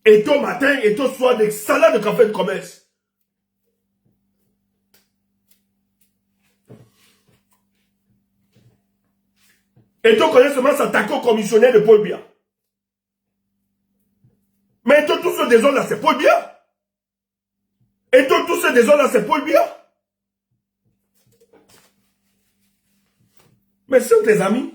Et tôt matin, et tôt soir, des salades de café de commerce. Et tôt connaît seulement s'attaquer au commissionnaire de Paul Biya. Mais tout ce désordre là, c'est Paul Biya. Et tout ce désordre là, c'est Paul Biya. Mais c'est tes amis.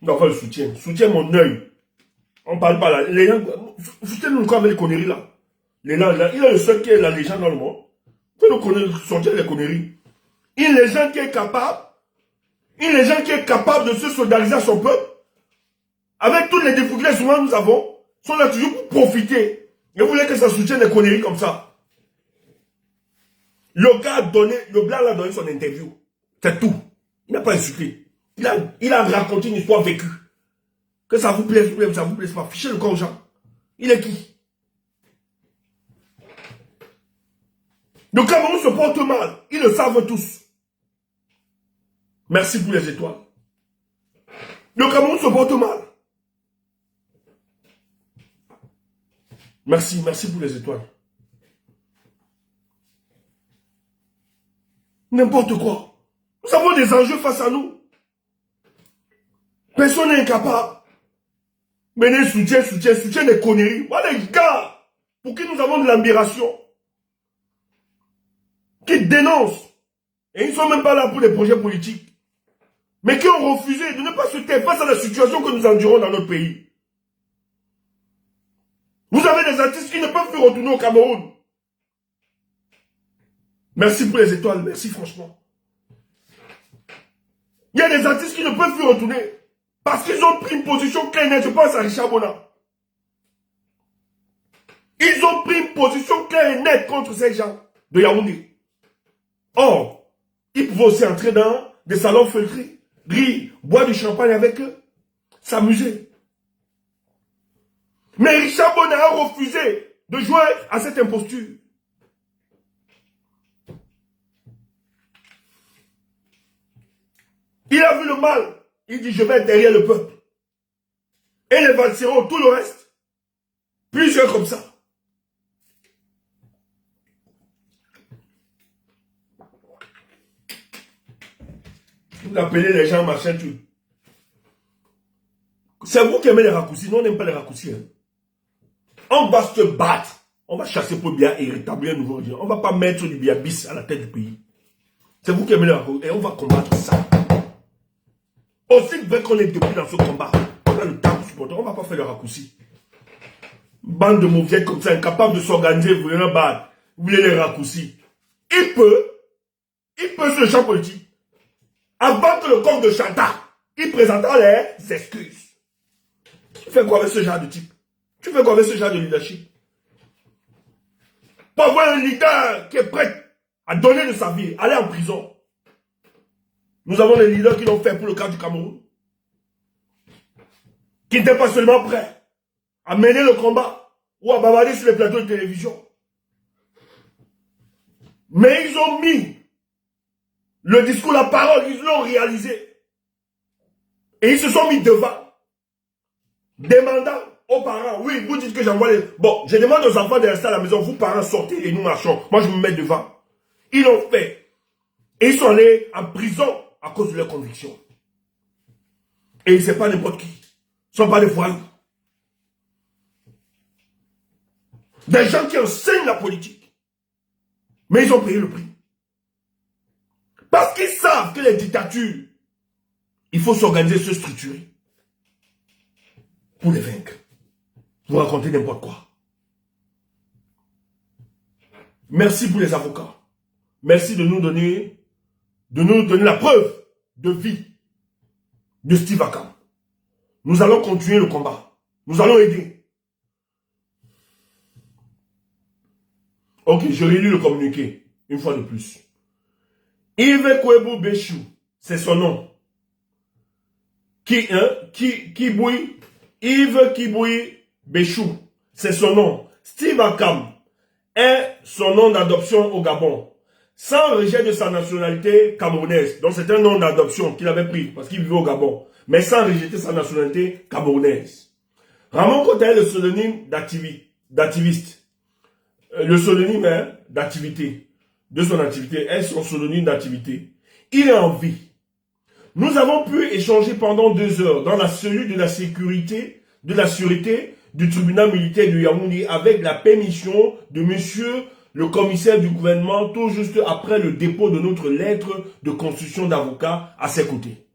Non, enfin, le soutien. Soutien mon œil. On parle pas là. Les gens, soutien-nous encore avec les conneries là. Les gens, là, il est le seul qui est la légende dans le monde. Faut nous sortir les conneries. Une légende qui est capable. Une légende qui est capable de se solidariser à son peuple. Avec toutes les difficultés que nous avons. Sont là toujours pour profiter. Et vous voulez que ça soutienne des conneries comme ça. Le gars a donné, le blanc a donné son interview. C'est tout. Il n'a pas insulté. Il a raconté une histoire vécue. Que ça vous plaise, ça vous plaise pas. Fichez le camp aux gens. Il est qui? Le Cameroun se porte mal. Ils le savent tous. Merci pour les étoiles. Le Cameroun se porte mal. Merci pour les étoiles. N'importe quoi. Nous avons des enjeux face à nous. Personne n'est incapable. Menez soutien des conneries. Voilà les gars pour qui nous avons de l'admiration. Qui dénoncent. Et ils ne sont même pas là pour des projets politiques. Mais qui ont refusé de ne pas se taire face à la situation que nous endurons dans notre pays. Vous avez des artistes qui ne peuvent plus retourner au Cameroun. Merci pour les étoiles. Merci franchement. Il y a des artistes qui ne peuvent plus retourner. Parce qu'ils ont pris une position claire et nette. Je pense à Richard Bona. Ils ont pris une position claire et nette contre ces gens de Yaoundé. Or, ils pouvaient aussi entrer dans des salons feutrés, rire, boire du champagne avec eux, s'amuser. Mais Richard Bona a refusé de jouer à cette imposture. Il a vu le mal. Il dit, je vais être derrière le peuple. Et les Valserons, tout le reste. Plusieurs comme ça. Vous appelez les gens machin tout. C'est vous qui aimez les raccourcis. Nous, on n'aime pas les raccourcis. Hein. On va se battre. On va chasser pour bien et rétablir un nouveau régime. On ne va pas mettre du biabis à la tête du pays. C'est vous qui aimez les raccourcis. Et on va combattre ça. Aussi vrai qu'on est depuis dans ce combat. On a le temps de supporter. On ne va pas faire le raccourci. Bande de mauviettes comme ça, incapables de s'organiser, vous voulez le battre. Vous voulez les raccourcis. Il peut sur le champ politique. Avant que le corps de Chanta, il présentera les excuses. Tu fais quoi avec ce genre de type? Tu fais quoi avec ce genre de leadership? Pour avoir un leader qui est prêt à donner de sa vie, aller en prison. Nous avons des leaders qui l'ont fait pour le cas du Cameroun. Qui n'étaient pas seulement prêts à mener le combat ou à bavarder sur les plateaux de télévision. Mais ils ont mis le discours, la parole, ils l'ont réalisé. Et ils se sont mis devant. Demandant aux parents, oui, vous dites que j'envoie les... Bon, je demande aux enfants de rester à la maison, vous parents sortez et nous marchons. Moi je me mets devant. Ils l'ont fait. Et ils sont allés en prison à cause de leurs convictions. Et ce n'est pas n'importe qui. Ce ne sont pas des voyous. Des gens qui enseignent la politique. Mais ils ont payé le prix. Parce qu'ils savent que les dictatures, il faut s'organiser, se structurer. Pour les vaincre. Vous racontez n'importe quoi. Merci pour les avocats. merci de nous donner la preuve de vie de Steve Akam. Nous allons continuer le combat. Nous allons aider. Ok, je relis le communiqué, une fois de plus. Yves Kouebou Béchou, c'est son nom. Yves Kiboui Béchou, c'est son nom. Steve Akam est son nom d'adoption au Gabon. Sans rejet de sa nationalité camerounaise. Donc c'est un nom d'adoption qu'il avait pris parce qu'il vivait au Gabon. Mais sans rejeter sa nationalité camerounaise. Ramon Kota est le pseudonyme d'activiste. Le pseudonyme d'activité. De son activité est son pseudonyme d'activité. Il est en vie. Nous avons pu échanger pendant 2 heures dans la cellule de la sécurité, de la sûreté du tribunal militaire de Yaoundé avec la permission de monsieur le commissaire du gouvernement tout juste après le dépôt de notre lettre de constitution d'avocat à ses côtés.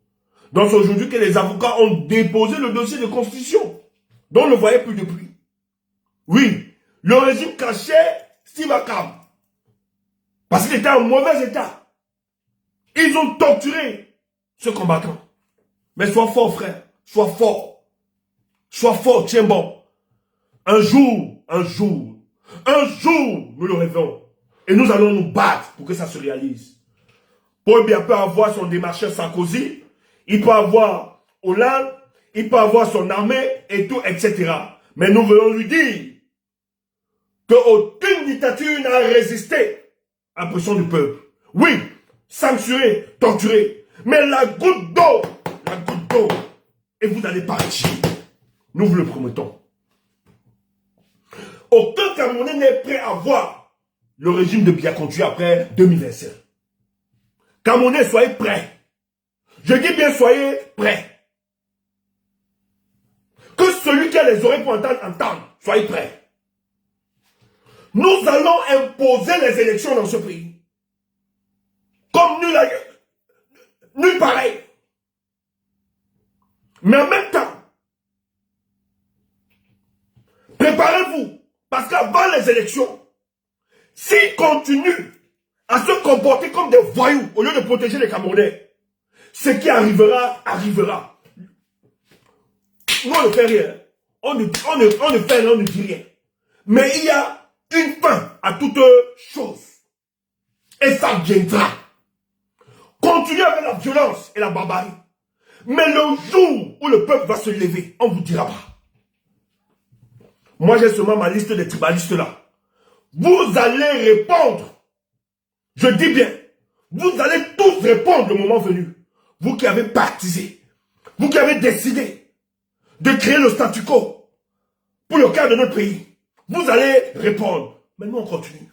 Donc c'est aujourd'hui que les avocats ont déposé le dossier de constitution dont on ne voyait plus depuis. Oui, le régime cachait Steve Akam parce qu'il était en mauvais état. Ils ont torturé ce combattant. Mais sois fort, frère. Sois fort. Sois fort, tiens bon. Un jour, nous le rêvons. Et nous allons nous battre pour que ça se réalise. Paul Biya peut avoir son démarcheur Sarkozy, il peut avoir Hollande, il peut avoir son armée et tout, etc. Mais nous voulons lui dire qu'aucune dictature n'a résisté à la pression du peuple. Oui, censuré, torturé, mais la goutte d'eau, et vous allez partir. Nous vous le promettons. Aucun Camerounais n'est prêt à voir le régime de Biya continuer après 2025. Camerounais, soyez prêts. Je dis bien, soyez prêts. Que celui qui a les oreilles pour entendre, soyez prêts. Nous allons imposer les élections dans ce pays. Comme nul pareil. Mais en même temps, préparez-vous. Parce qu'avant les élections, s'ils continuent à se comporter comme des voyous au lieu de protéger les Camerounais, ce qui arrivera, arrivera. Nous, on ne fait rien. On ne fait rien, on ne dit rien. Mais il y a une fin à toute chose. Et ça viendra. Continuez avec la violence et la barbarie. Mais le jour où le peuple va se lever, on ne vous dira pas. Moi, j'ai seulement ma liste des tribalistes là. Vous allez répondre. Je dis bien, vous allez tous répondre le moment venu. Vous qui avez partisé, vous qui avez décidé de créer le statu quo pour le cas de notre pays, vous allez répondre. Mais nous, on continue.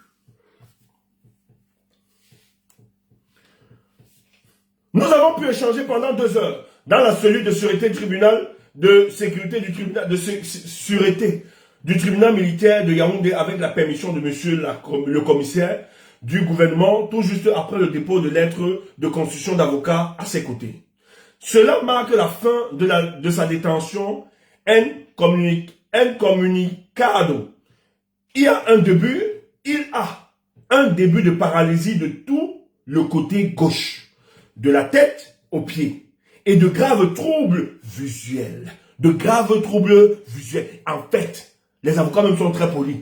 Nous avons pu échanger pendant 2 heures dans la cellule de sûreté tribunal de sécurité du tribunal de sûreté du tribunal militaire de Yaoundé avec la permission de monsieur le commissaire du gouvernement tout juste après le dépôt de lettres de constitution d'avocat à ses côtés. Cela marque la fin de sa détention en communicado. Il y a un début de paralysie de tout le côté gauche, de la tête aux pieds, et de graves troubles visuels. En fait, les avocats même sont très polis.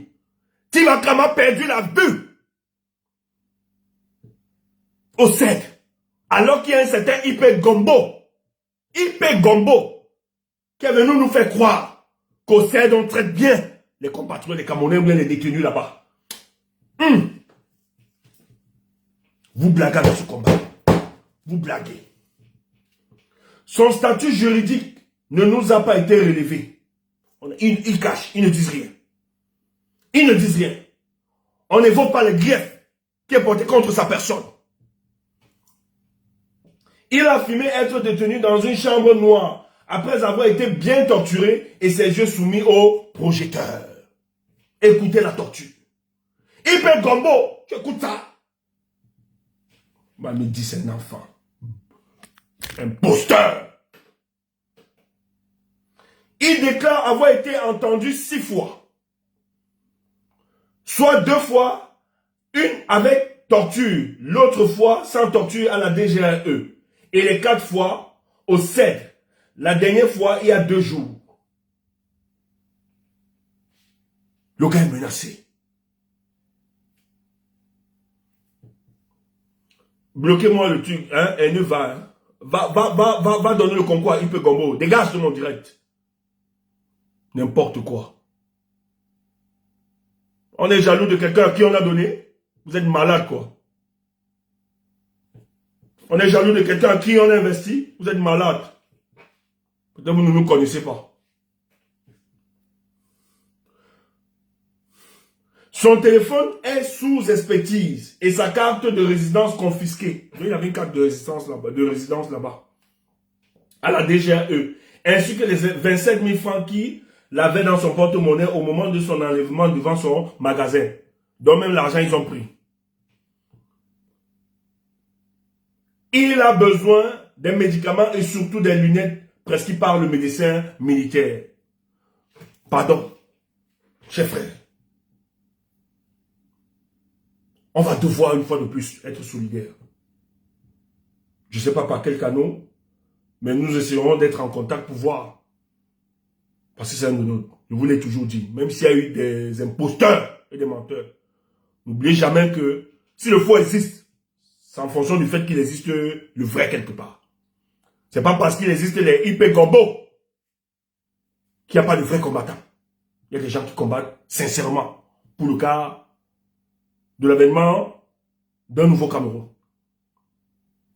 Steve Akam a perdu la vue au CED, alors qu'il y a un certain IP Gombo, qui est venu nous faire croire qu'au CED on traite bien les compatriotes, les Camerounais ou bien les détenus là-bas. Vous blaguez avec ce combat. Vous blaguez. Son statut juridique ne nous a pas été relevé. Ils cachent, ils ne disent rien. On n'évoque pas les griefs qui est porté contre sa personne. Il a affirmé être détenu dans une chambre noire après avoir été bien torturé et ses yeux soumis au projecteur. Écoutez la torture. Hyper Gombo, tu écoutes ça? Me dit c'est un enfant. Imposteur. Il déclare avoir été entendu 6 fois. Soit 2 fois, une avec tortures l'autre fois sans torture à la DGAE. Et les 4 fois au CED. La dernière fois, il y a 2 jours. Le gars est menacé. Bloquez-moi le truc, hein, et ne va, hein. Va donner le concours à Ipe Gombo. Dégage de mon direct. N'importe quoi. On est jaloux de quelqu'un à qui on a donné. Vous êtes malade, quoi. On est jaloux de quelqu'un à qui on a investi. Vous êtes malade. Peut-être que vous ne nous connaissez pas. Son téléphone est sous expertise et sa carte de résidence confisquée. Il avait une carte de résidence là-bas. À la DGAE. Ainsi que les 27 000 francs qu'il avait dans son porte-monnaie au moment de son enlèvement devant son magasin. Donc même l'argent, ils ont pris. Il a besoin des médicaments et surtout des lunettes prescrits par le médecin militaire. Pardon, chers frères. On va devoir une fois de plus être solidaires. Je ne sais pas par quel canal, mais nous essaierons d'être en contact pour voir. Parce que c'est un de nous. Je vous l'ai toujours dit. Même s'il y a eu des imposteurs et des menteurs, n'oubliez jamais que si le faux existe, c'est en fonction du fait qu'il existe le vrai quelque part. C'est pas parce qu'il existe les IP Gombo qu'il n'y a pas de vrais combattants. Il y a des gens qui combattent sincèrement pour le cas de l'avènement d'un nouveau Cameroun.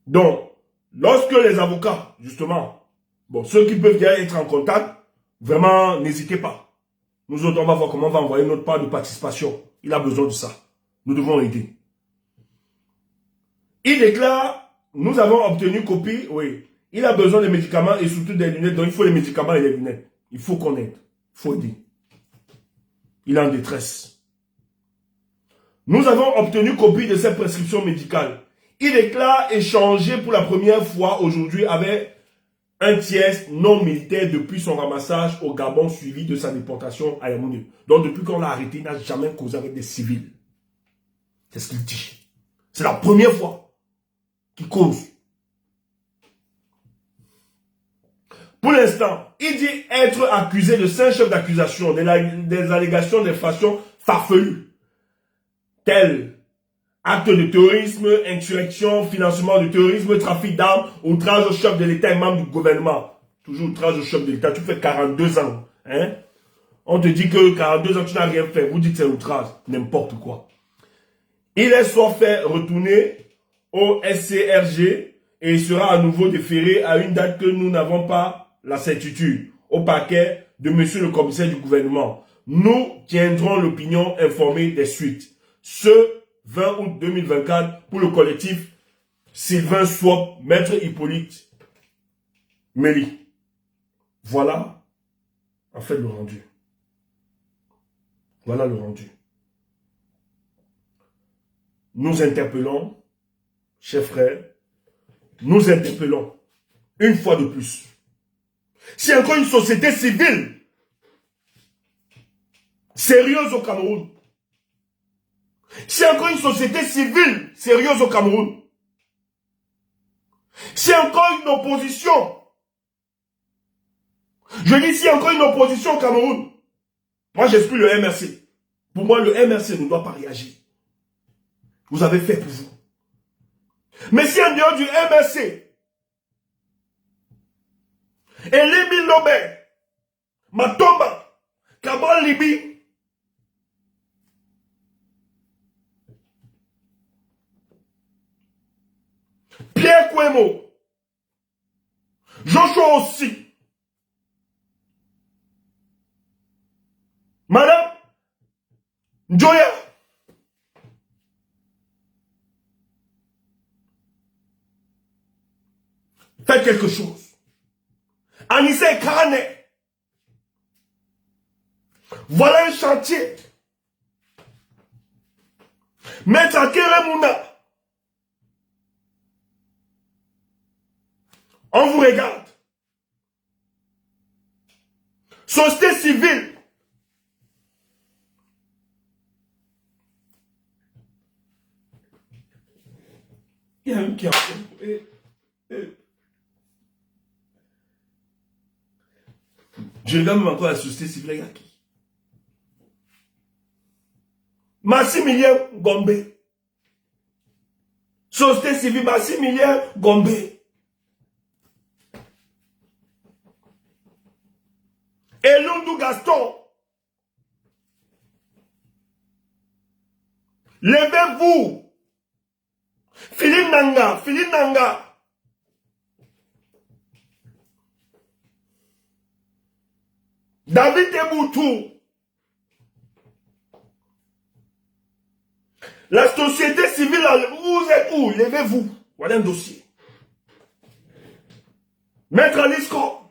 Donc, lorsque les avocats, justement, bon, ceux qui peuvent déjà être en contact, vraiment, n'hésitez pas. Nous autres, on va voir comment on va envoyer notre part de participation. Il a besoin de ça. Nous devons l'aider. Il déclare, nous avons obtenu copie, oui. Il a besoin des médicaments et surtout des lunettes. Donc, il faut les médicaments et les lunettes. Il faut qu'on aide. Il faut aider. Il est en détresse. Nous avons obtenu copie de ses prescriptions médicales. Il déclare échanger pour la première fois aujourd'hui avec un tiers non militaire depuis son ramassage au Gabon suivi de sa déportation à Yaoundé. Donc depuis qu'on l'a arrêté, il n'a jamais causé avec des civils. C'est ce qu'il dit. C'est la première fois qu'il cause. Pour l'instant, il dit être accusé de 5 chefs d'accusation, des allégations d'infraction farfelues, telles actes de terrorisme, insurrection, financement de terrorisme, trafic d'armes, outrage au chef de l'État et membre du gouvernement. Toujours outrage au chef de l'État. Tu fais 42 ans. Hein? On te dit que 42 ans, tu n'as rien fait. Vous dites que c'est outrage. N'importe quoi. Il est soit fait retourner au SCRG et il sera à nouveau déféré à une date que nous n'avons pas la certitude. Au parquet de monsieur le commissaire du gouvernement. Nous tiendrons l'opinion informée des suites. Ce 20 août 2024 pour le collectif Sylvain Swap, Maître Hippolyte Méli. Voilà, en fait, le rendu. Voilà le rendu. Nous interpellons, chers frères, nous interpellons, une fois de plus. Si encore une société civile sérieuse au Cameroun, si encore une société civile sérieuse au Cameroun, si encore une opposition, je dis si encore une opposition au Cameroun, moi j'exclus le MRC. Pour moi, le MRC ne doit pas réagir. Vous avez fait pour vous. Mais si en dehors du MRC, Elimine Lobé, Matomba, Cabral Libi, Pierre Kouemo, Joshua aussi, Madame Njoya, faites quelque chose. Anissé Kane, voilà un chantier. Maître Akeremouna, on vous regarde. Société civile, Il y a un qui a... Je regarde même encore la société civile, il y a qui? Maximilien Gombe. Société civile, Maximilien Gombe. Elundou Gaston. Levez-vous. Philippe Nanga. David Eboutou. La société civile, vous êtes où? Levez-vous. Voilà un dossier. Maître Alisco.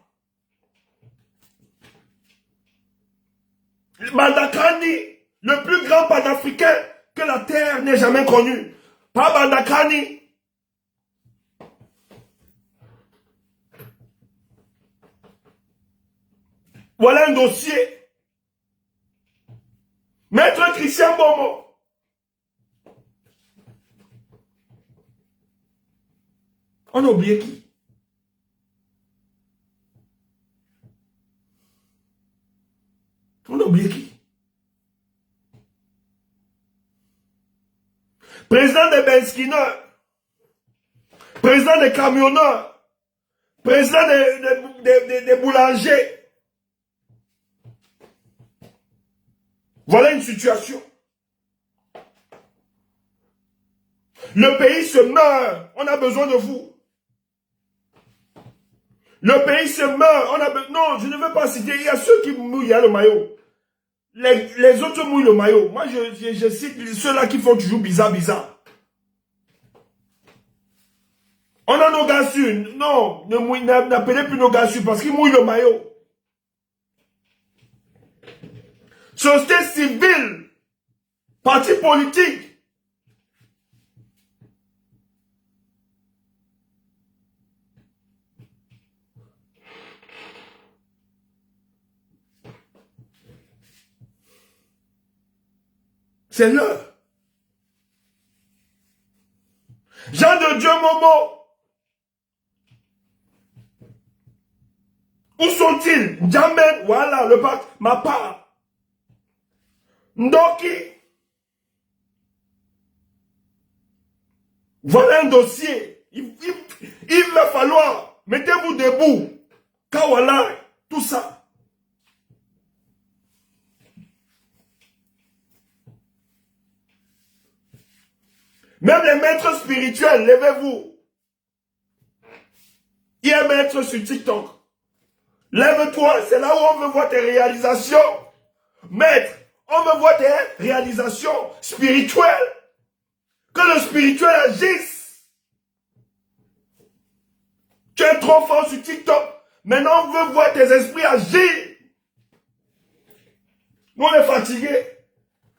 Bandakani, le plus grand panafricain que la terre n'ait jamais connu. Pas Bandakani. Voilà un dossier. Maître Christian Bomo. On a oublié qui? On a oublié qui? Président des Benskineurs, président des camionneurs, président des boulangers. Voilà une situation. Le pays se meurt, on a besoin de vous. Le pays se meurt, on a besoin... Non, je ne veux pas citer, il y a ceux qui mouillent le maillot. Les autres mouillent le maillot. Moi, je cite ceux-là qui font toujours bizarre. On a nos gars sûrs. Non, n'appelez plus nos gars sûrs parce qu'ils mouillent le maillot. Société civile, parti politique. C'est l'heure. Jean de Dieu Momo. Où sont-ils? Jamen, voilà, le pacte, ma part. Ndoki. Voilà un dossier. Il va falloir, mettez-vous debout. Kawala, tout ça. Même les maîtres spirituels, levez-vous. Il y a un maître sur TikTok. Lève-toi, c'est là où on veut voir tes réalisations. Maître, on veut voir tes réalisations spirituelles. Que le spirituel agisse. Tu es trop fort sur TikTok. Maintenant, on veut voir tes esprits agir. Nous, on est fatigués.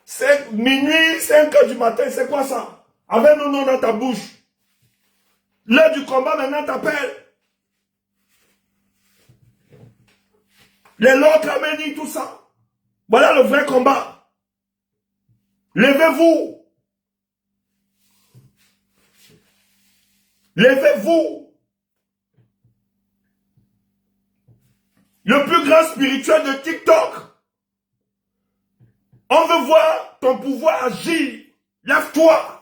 C'est minuit, 5 heures du matin, c'est quoi ça? Avec nos noms dans ta bouche. L'heure du combat, maintenant, t'appelle. Les Lord Kameni, tout ça. Voilà le vrai combat. Levez-vous. Levez-vous. Le plus grand spirituel de TikTok. On veut voir ton pouvoir agir. Lève-toi.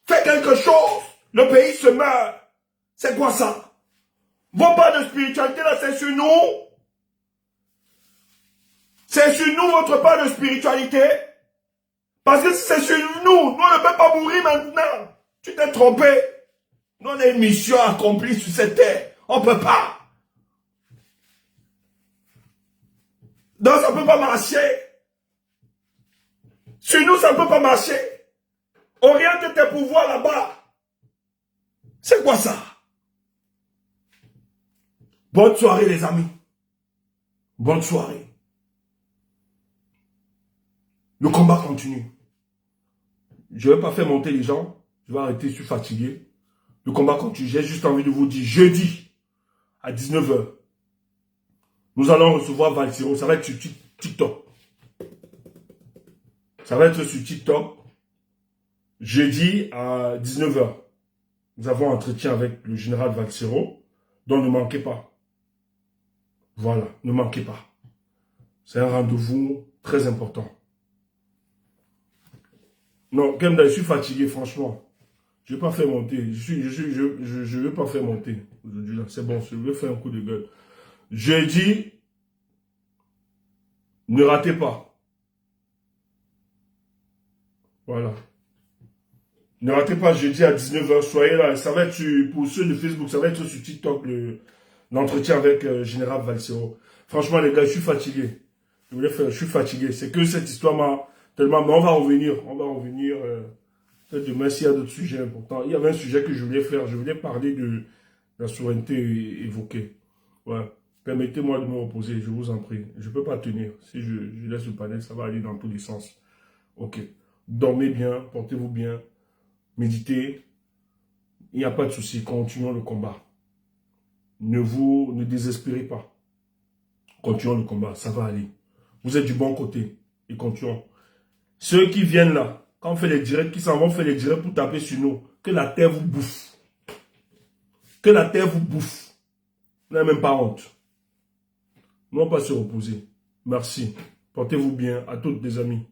Fais quelque chose. Le pays se meurt. C'est quoi ça? Vos pas de spiritualité là, c'est sur nous. C'est sur nous votre part de spiritualité. Parce que si c'est sur nous, nous on ne peut pas mourir maintenant. Tu t'es trompé. Nous on a une mission accomplie sur cette terre. On ne peut pas. Donc ça ne peut pas marcher. Sur nous ça ne peut pas marcher. Oriente tes pouvoirs là-bas. C'est quoi ça? Bonne soirée les amis. Bonne soirée. Le combat continue. Je ne vais pas faire monter les gens. Je vais arrêter, je suis fatigué. Le combat continue. J'ai juste envie de vous dire, jeudi, à 19 h, nous allons recevoir Valsiro. Ça va être sur TikTok. Ça va être sur TikTok. Jeudi à 19 h. nous avons un entretien avec le général Valsero, donc ne manquez pas. Voilà, ne manquez pas. C'est un rendez-vous très important. Non, Kemda, je suis fatigué, franchement. Je ne vais pas faire monter. Je vais pas faire monter. C'est bon, je vais faire un coup de gueule. Jeudi, ne ratez pas. Voilà. Ne ratez pas jeudi à 19h. Soyez là. Ça va être pour ceux de Facebook, ça va être sur TikTok, l'entretien avec Général Valsero. Franchement, les gars, je suis fatigué. Je suis fatigué. C'est que cette histoire m'a tellement... Mais on va revenir. On va revenir. Peut-être demain s'il y a d'autres sujets importants. Il y avait un sujet que je voulais faire. Je voulais parler de la souveraineté évoquée. Ouais. Permettez-moi de me reposer, je vous en prie. Je ne peux pas tenir. Si je laisse le panel, ça va aller dans tous les sens. Ok. Dormez bien, portez-vous bien, méditez. Il n'y a pas de souci. Continuons le combat. Ne désespérez pas. Continuons le combat, ça va aller. Vous êtes du bon côté. Et continuons. Ceux qui viennent là, quand on fait les directs, qui s'en vont faire les directs pour taper sur nous, que la terre vous bouffe. Que la terre vous bouffe. Vous n'avez même pas honte. Nous, on va pas se reposer. Merci. Portez-vous bien à toutes les amis.